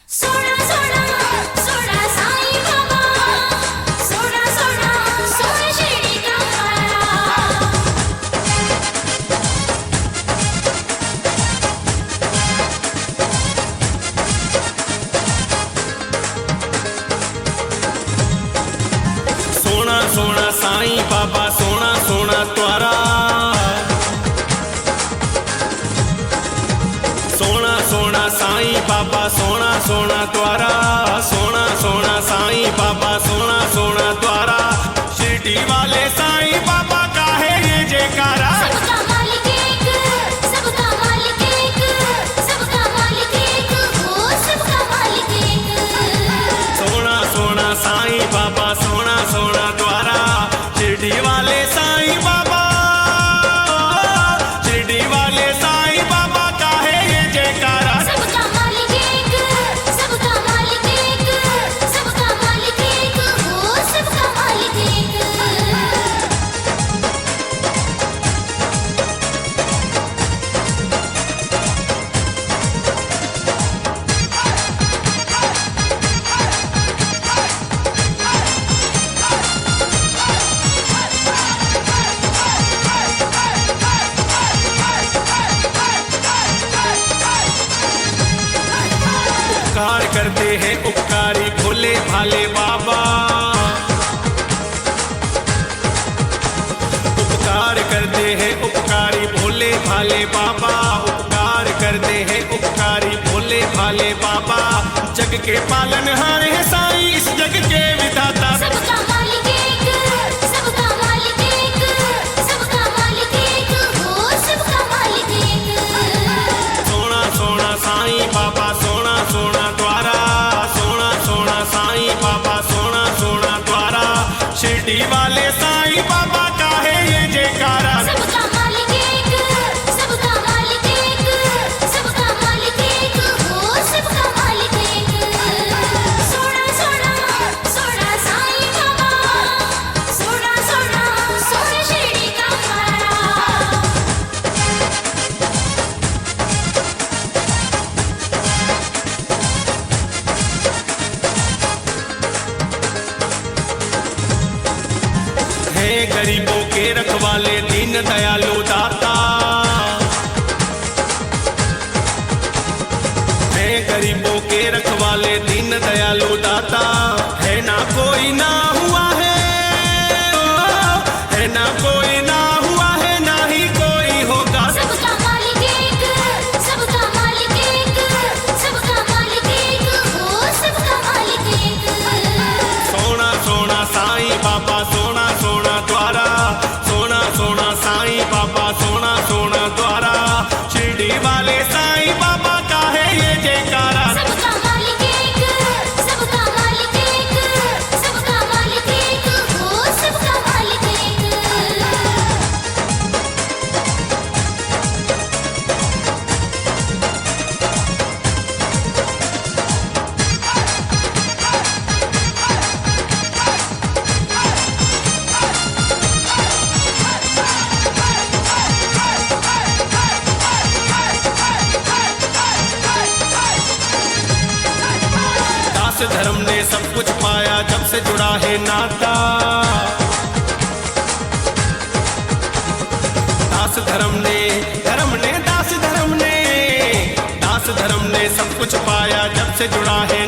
सोना सोना सोना साईं बाबा, सोना सोना सोना शिरडी का मारा। सोना सोना साईं बाबा, सोना सोना द्वारा। सोना सोना साईं बाबा, सोना सोना द्वारा। सोना सोना साईं बाबा, सोना सोना द्वारा। शिरडी वाले साईं बाबा का है ये जयकारा। सबका मालिक एक, सबका मालिक एक, सबका मालिक एक, हो सबका मालिक एक। सोना सोना साईं बाबा, सोना सोना द्वारा। शिरडी वाले साईं बाबा, शिरडी वाले साईं बाबा का है ये जयकारा। सबका मालिक एक, सबका मालिक एक, सबका मालिक एक, हो सबका मालिक एक। उपकार करते हैं उपकारी भोले भाले बाबा। उपकार करते हैं उपकारी भोले भाले बाबा। उपकार करते हैं उपकारी भोले भाले बाबा। जग के पालनहार है साईं, इस जग के विधाता। सबका मालिक एक, सबका मालिक एक, सबका मालिक एक, हो सबका मालिक एक। सोना सोना साईं बाबा, सोना सोना द्वारा। सोना सोना साईं बाबा, सोना सोना द्वारा। शिरडी वाले साईं बाबा का है ये जयकारा। सबका मालिक एक, सबका मालिक एक, सबका मालिक एक, हो सबका मालिक एक। सोना सोना सोना साईं बाबा, सोना सोना सोना शिरडी का मारा। है गरीबों के रखवाले, दीन दयालु दाता। है गरीबों के रखवाले, दीन दयालु दाता। है ना कोई ना हुआ है, है ना कोई ना हुआ है, ना ही कोई होगा। सबका मालिक एक, सबका मालिक एक, सबका मालिक एक, हो सबका मालिक एक। सोना सोना साईं बाबा, सोना सोना द्वारा। सोना सोना साईं बाबा, सोना सोना द्वारा। शिरडी वाले साईं बाबा का है ये जयकारा। सबका मालिक एक, सबका मालिक एक, सबका मालिक एक, हो सबका मालिक एक। दास धर्म ने सब कुछ पाया, जब से जुड़ा है नाता। दास धर्म ने, दास धर्म ने सब कुछ पाया, जब से जुड़ा है